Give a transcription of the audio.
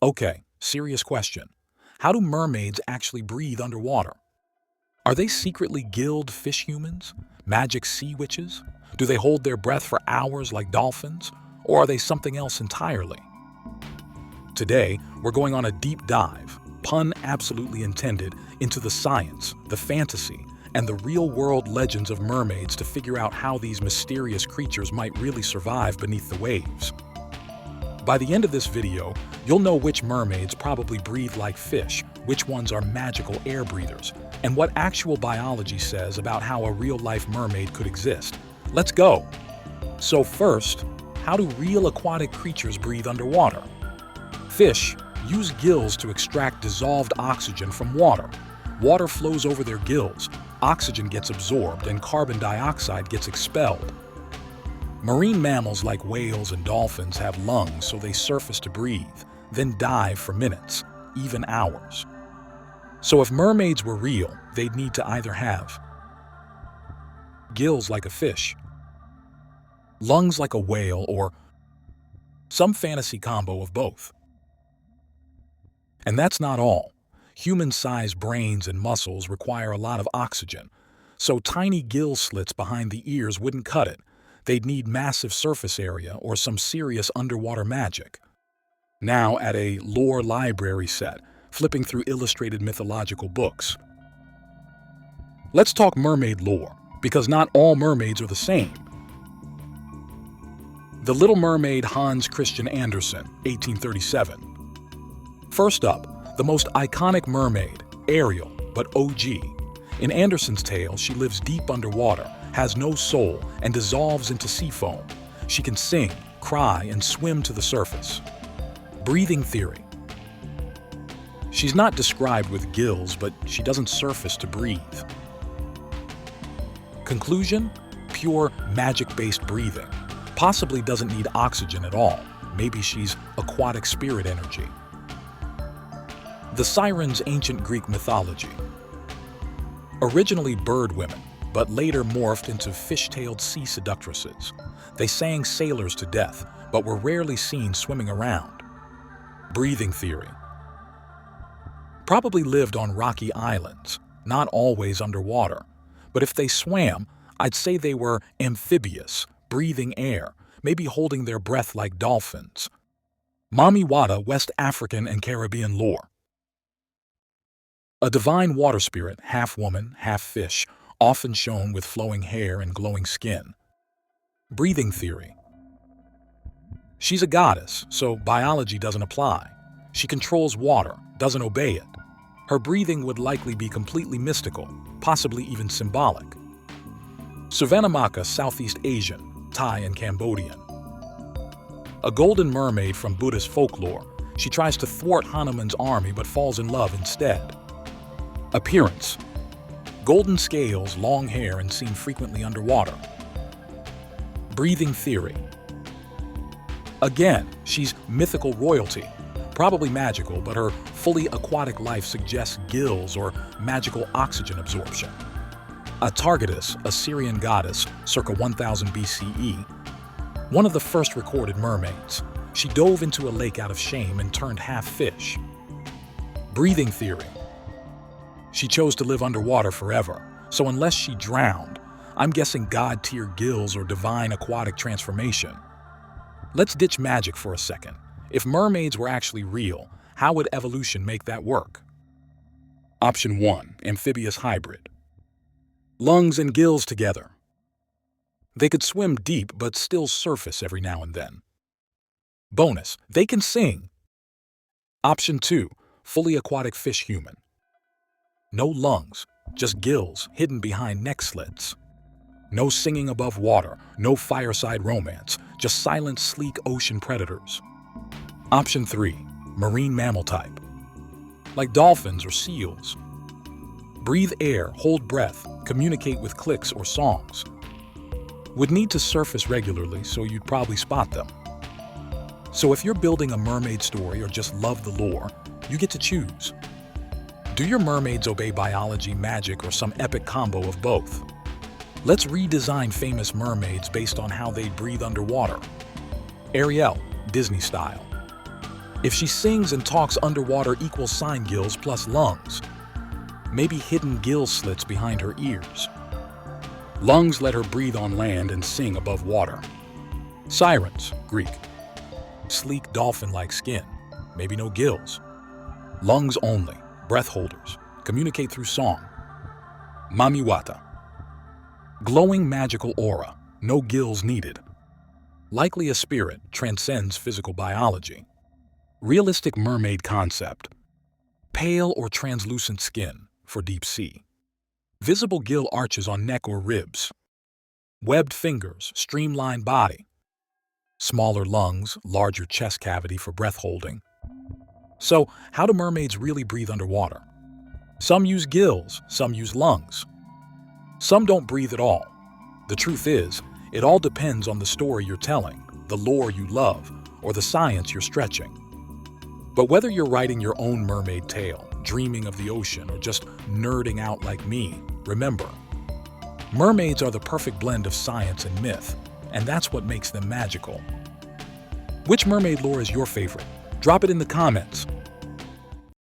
Okay, serious question. How do mermaids actually breathe underwater? Are they secretly gilled fish humans? Magic sea witches? Do they hold their breath for hours like dolphins? Or are they something else entirely? Today, we're going on a deep dive, pun absolutely intended, into the science, the fantasy, and the real-world legends of mermaids to figure out how these mysterious creatures might really survive beneath the waves. By the end of this video, you'll know which mermaids probably breathe like fish, which ones are magical air breathers, and what actual biology says about how a real-life mermaid could exist. Let's go! So first, how do real aquatic creatures breathe underwater? Fish use gills to extract dissolved oxygen from water. Water flows over their gills, oxygen gets absorbed, and carbon dioxide gets expelled. Marine mammals like whales and dolphins have lungs so they surface to breathe, then dive for minutes, even hours. So if mermaids were real, they'd need to either have gills like a fish, lungs like a whale, or some fantasy combo of both. And that's not all. Human-sized brains and muscles require a lot of oxygen, so tiny gill slits behind the ears wouldn't cut it. They'd need massive surface area or some serious underwater magic. Now at a lore library set, flipping through illustrated mythological books. Let's talk mermaid lore, because not all mermaids are the same. The Little Mermaid, Hans Christian Andersen, 1837. First up, the most iconic mermaid, Ariel, but OG. In Andersen's tale, she lives deep underwater, has no soul, and dissolves into sea foam. She can sing, cry, and swim to the surface. Breathing theory. She's not described with gills, but she doesn't surface to breathe. Conclusion? Pure magic-based breathing. Possibly doesn't need oxygen at all. Maybe she's aquatic spirit energy. The sirens, ancient Greek mythology. Originally bird women, but later morphed into fish-tailed sea seductresses. They sang sailors to death, but were rarely seen swimming around. Breathing theory. Probably lived on rocky islands, not always underwater. But if they swam, I'd say they were amphibious, breathing air, maybe holding their breath like dolphins. Mami Wata, West African and Caribbean lore. A divine water spirit, half woman, half fish, often shown with flowing hair and glowing skin. Breathing theory. She's a goddess, so biology doesn't apply. She controls water, doesn't obey it. Her breathing would likely be completely mystical, possibly even symbolic. Savanamaka, Southeast Asian, Thai and Cambodian. A golden mermaid from Buddhist folklore, she tries to thwart Hanuman's army but falls in love instead. Appearance. Golden scales, long hair, and seen frequently underwater. Breathing theory. Again, she's mythical royalty. Probably magical, but her fully aquatic life suggests gills or magical oxygen absorption. Atargatis, a Syrian goddess, circa 1000 BCE, one of the first recorded mermaids. She dove into a lake out of shame and turned half fish. Breathing theory. She chose to live underwater forever, so unless she drowned, I'm guessing god-tier gills or divine aquatic transformation. Let's ditch magic for a second. If mermaids were actually real, how would evolution make that work? Option 1, amphibious hybrid. Lungs and gills together. They could swim deep but still surface every now and then. Bonus, they can sing. Option 2, fully aquatic fish human. No lungs, just gills hidden behind neck slits. No singing above water, no fireside romance, just silent, sleek ocean predators. Option 3, marine mammal type. Like dolphins or seals. Breathe air, hold breath, communicate with clicks or songs. Would need to surface regularly, so you'd probably spot them. So if you're building a mermaid story or just love the lore, you get to choose. Do your mermaids obey biology, magic, or some epic combo of both? Let's redesign famous mermaids based on how they breathe underwater. Ariel, Disney style. If she sings and talks underwater equals sign gills plus lungs. Maybe hidden gill slits behind her ears. Lungs let her breathe on land and sing above water. Sirens, Greek. Sleek dolphin-like skin, maybe no gills. Lungs only, breath holders, communicate through song. Mamiwata. Glowing magical aura, no gills needed. Likely a spirit, transcends physical biology. Realistic mermaid concept. Pale or translucent skin, for deep sea. Visible gill arches on neck or ribs. Webbed fingers, streamlined body. Smaller lungs, larger chest cavity for breath holding. So, how do mermaids really breathe underwater? Some use gills, some use lungs. Some don't breathe at all. The truth is, it all depends on the story you're telling, the lore you love, or the science you're stretching. But whether you're writing your own mermaid tale, dreaming of the ocean, or just nerding out like me, remember, mermaids are the perfect blend of science and myth, and that's what makes them magical. Which mermaid lore is your favorite? Drop it in the comments.